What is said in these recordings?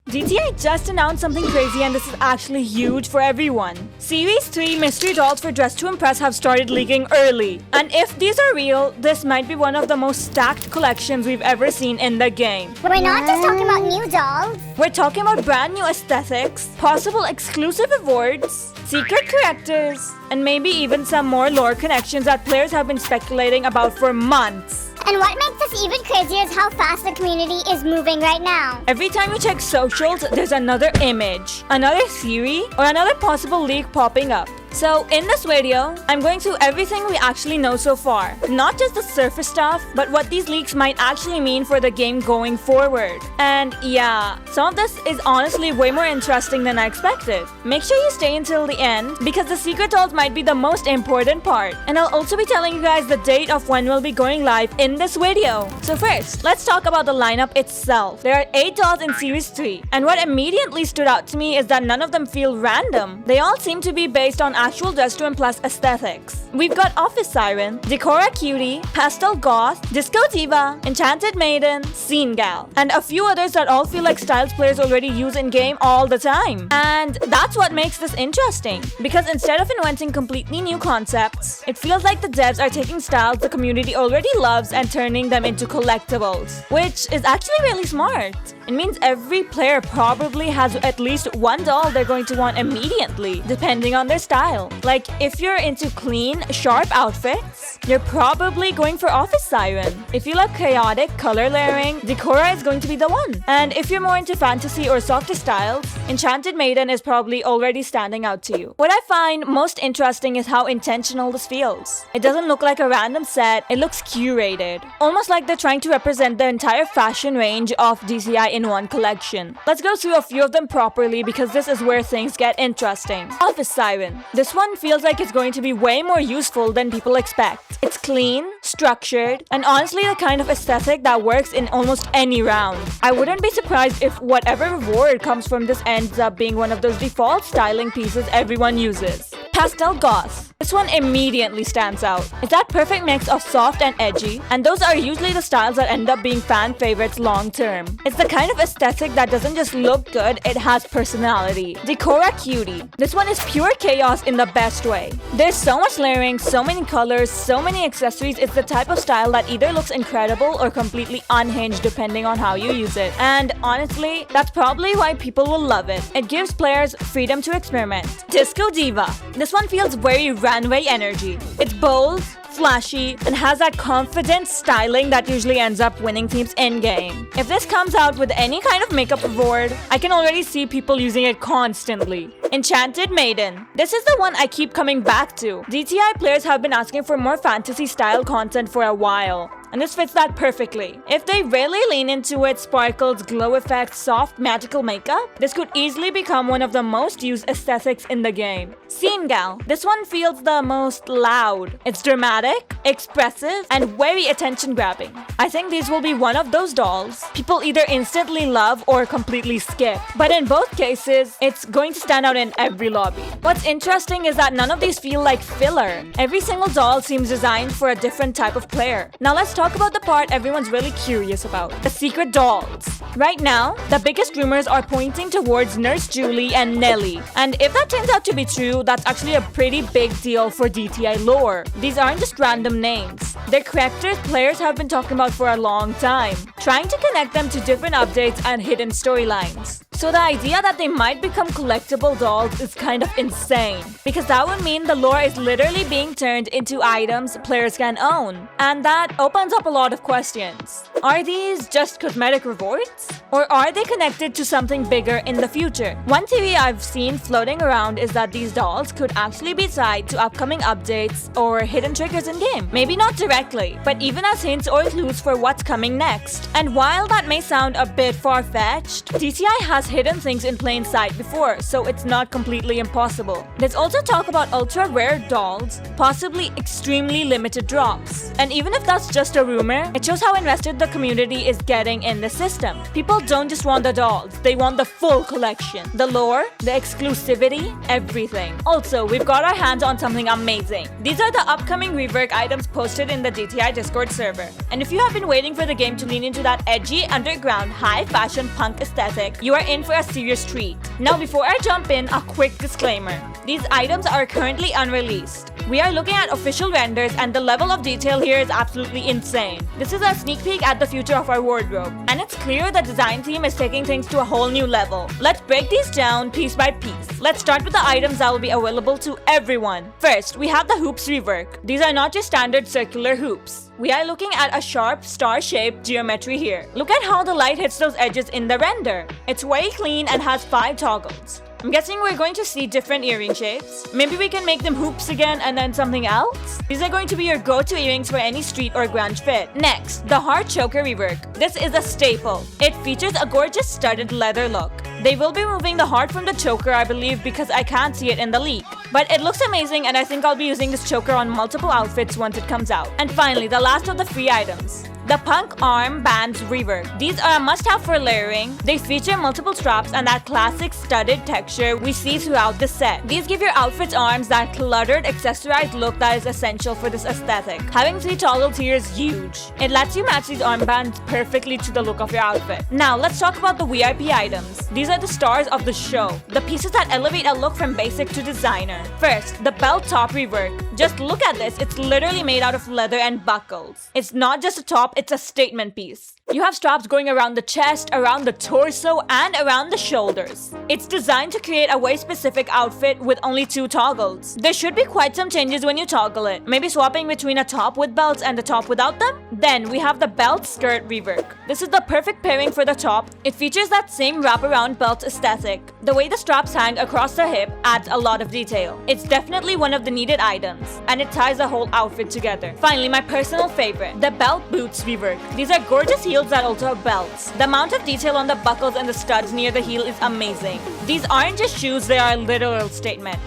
DTI just announced something crazy, and this is actually huge for everyone. Series 3 mystery dolls for Dress to Impress have started leaking early. And if these are real, this might be one of the most stacked collections we've ever seen in the game. We're not just talking about new dolls. We're talking about brand new aesthetics, possible exclusive awards, secret characters, and maybe even some more lore connections that players have been speculating about for months. And what makes this even crazier is how fast the community is moving right now. Every time you check socials, there's another image, another theory, or another possible leak popping up. So in this video, I'm going through everything we actually know so far. Not just the surface stuff, but what these leaks might actually mean for the game going forward. And yeah, some of this is honestly way more interesting than I expected. Make sure you stay until the end, because the secret dolls might be the most important part. And I'll also be telling you guys the date of when we'll be going live in this video. So first, let's talk about the lineup itself. There are 8 dolls in Series 3, and what immediately stood out to me is that none of them feel random. They all seem to be based on actual Dress to Impress aesthetics. We've got Office Siren, Decora Cutie, Pastel Goth, Disco Diva, Enchanted Maiden, Scene Gal, and a few others that all feel like styles players already use in-game all the time. And that's what makes this interesting, because instead of inventing completely new concepts, it feels like the devs are taking styles the community already loves and turning them into collectibles, which is actually really smart. It means every player probably has at least one doll they're going to want immediately, depending on their style. Like, if you're into clean, sharp outfits, you're probably going for Office Siren. If you love chaotic color layering, Decora is going to be the one. And if you're more into fantasy or softer styles, Enchanted Maiden is probably already standing out to you. What I find most interesting is how intentional this feels. It doesn't look like a random set, it looks curated. Almost like they're trying to represent the entire fashion range of DCI in one collection. Let's go through a few of them properly, because this is where things get interesting. Office Siren. This one feels like it's going to be way more useful than people expect. It's clean, structured, and honestly the kind of aesthetic that works in almost any round. I wouldn't be surprised if whatever reward comes from this ends up being one of those default styling pieces everyone uses. Pastel Goth. This one immediately stands out. It's that perfect mix of soft and edgy, and those are usually the styles that end up being fan favorites long term. It's the kind of aesthetic that doesn't just look good, it has personality. Decora Cutie. This one is pure chaos in the best way. There's so much layering, so many colors, so many accessories. It's the type of style that either looks incredible or completely unhinged depending on how you use it. And honestly, that's probably why people will love it. It gives players freedom to experiment. Disco Diva. This one feels very runway energy. It's bold, flashy, and has that confident styling that usually ends up winning teams in-game. If this comes out with any kind of makeup reward, I can already see people using it constantly. Enchanted Maiden. This is the one I keep coming back to. DTI players have been asking for more fantasy style content for a while, and this fits that perfectly. If they really lean into it, sparkles, glow effects, soft magical makeup, this could easily become one of the most used aesthetics in the game. Scene Gal. This one feels the most loud. It's dramatic, expressive, and very attention-grabbing. I think these will be one of those dolls people either instantly love or completely skip. But in both cases, it's going to stand out in every lobby. What's interesting is that none of these feel like filler. Every single doll seems designed for a different type of player. Now let's talk about the part everyone's really curious about, the secret dolls. Right now, the biggest rumors are pointing towards Nurse Julie and Nelly. And if that turns out to be true, that's actually a pretty big deal for DTI lore. These aren't just random names. They're characters players have been talking about for a long time, trying to connect them to different updates and hidden storylines. So the idea that they might become collectible dolls is kind of insane, because that would mean the lore is literally being turned into items players can own. And that opens up a lot of questions. Are these just cosmetic rewards? Or are they connected to something bigger in the future? One theory I've seen floating around is that these dolls could actually be tied to upcoming updates or hidden triggers in-game. Maybe not directly, but even as hints or clues for what's coming next. And while that may sound a bit far-fetched, DTI has hidden things in plain sight before, so it's not completely impossible. There's also talk about ultra-rare dolls, possibly extremely limited drops. And even if that's just a rumor, it shows how invested the community is getting in the system. People don't just want the dolls, they want the full collection. The lore, the exclusivity, everything. Also, we've got our hands on something amazing. These are the upcoming rework items posted in the DTI Discord server. And if you have been waiting for the game to lean into that edgy, underground, high-fashion punk aesthetic, you are in in for a serious treat. Now before I jump in, a quick disclaimer. These items are currently unreleased. We are looking at official renders and the level of detail here is absolutely insane. This is a sneak peek at the future of our wardrobe. And it's clear the design team is taking things to a whole new level. Let's break these down piece by piece. Let's start with the items that will be available to everyone. First, we have the hoops rework. These are not just standard circular hoops. We are looking at a sharp star-shaped geometry here. Look at how the light hits those edges in the render. It's very clean and has 5 toggles. I'm guessing we're going to see different earring shapes. Maybe we can make them hoops again and then something else? These are going to be your go-to earrings for any street or grunge fit. Next, the heart choker rework. This is a staple. It features a gorgeous studded leather look. They will be removing the heart from the choker, I believe, because I can't see it in the leak. But it looks amazing and I think I'll be using this choker on multiple outfits once it comes out. And finally, the last of the free items. The punk arm bands rework. These are a must-have for layering. They feature multiple straps and that classic studded texture we see throughout the set. These give your outfit's arms that cluttered, accessorized look that is essential for this aesthetic. Having 3 toggles here is huge. It lets you match these armbands perfectly to the look of your outfit. Now, let's talk about the VIP items. These are the stars of the show. The pieces that elevate a look from basic to designer. First, the belt top rework. Just look at this. It's literally made out of leather and buckles. It's not just a top, it's a statement piece. You have straps going around the chest, around the torso, and around the shoulders. It's designed to create a very specific outfit with only 2 toggles. There should be quite some changes when you toggle it. Maybe swapping between a top with belts and a top without them? Then we have the belt skirt rework. This is the perfect pairing for the top. It features that same wraparound belt aesthetic. The way the straps hang across the hip adds a lot of detail. It's definitely one of the needed items, and it ties the whole outfit together. Finally, my personal favorite, the belt boots rework. These are gorgeous heels that also have belts. The amount of detail on the buckles and the studs near the heel is amazing. These aren't just shoes, they are a literal statement.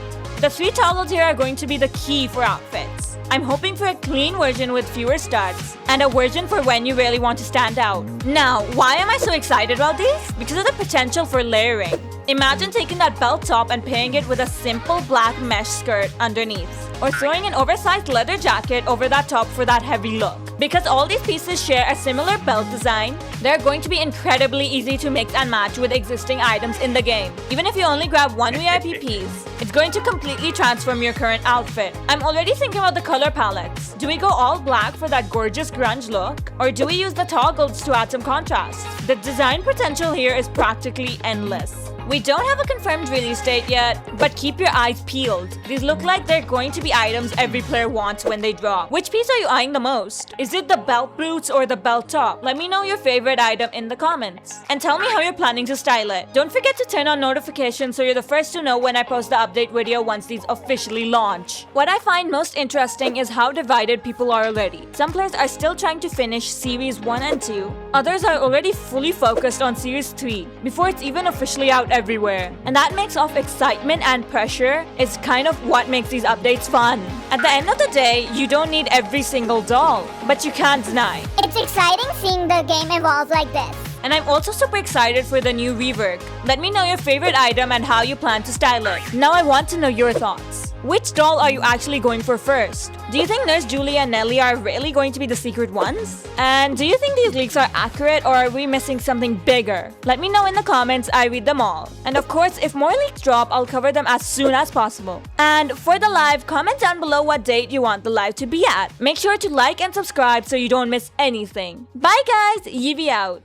The 3 toggles here are going to be the key for outfits. I'm hoping for a clean version with fewer studs, and a version for when you really want to stand out. Now, why am I so excited about these? Because of the potential for layering. Imagine taking that belt top and pairing it with a simple black mesh skirt underneath, or throwing an oversized leather jacket over that top for that heavy look. Because all these pieces share a similar belt design, they're going to be incredibly easy to mix and match with existing items in the game. Even if you only grab one VIP piece, it's going to completely transform your current outfit. I'm already thinking about the color palettes. Do we go all black for that gorgeous grunge look? Or do we use the toggles to add some contrast? The design potential here is practically endless. We don't have a confirmed release date yet, but keep your eyes peeled. These look like they're going to be items every player wants when they drop. Which piece are you eyeing the most? Is it the belt boots or the belt top? Let me know your favorite item in the comments. And tell me how you're planning to style it. Don't forget to turn on notifications so you're the first to know when I post the update video once these officially launch. What I find most interesting is how divided people are already. Some players are still trying to finish Series 1 and 2. Others are already fully focused on Series 3 before it's even officially out everywhere. And that mix of excitement and pressure is kind of what makes these updates fun. At the end of the day, you don't need every single doll, but you can't deny. It's exciting seeing the game evolve like this. And I'm also super excited for the new rework. Let me know your favorite item and how you plan to style it. Now I want to know your thoughts. Which doll are you actually going for first? Do you think Nurse Julie and Nellie are really going to be the secret ones? And do you think these leaks are accurate or are we missing something bigger? Let me know in the comments, I read them all. And of course, if more leaks drop, I'll cover them as soon as possible. And for the live, comment down below what date you want the live to be at. Make sure to like and subscribe so you don't miss anything. Bye guys, Yivvi out.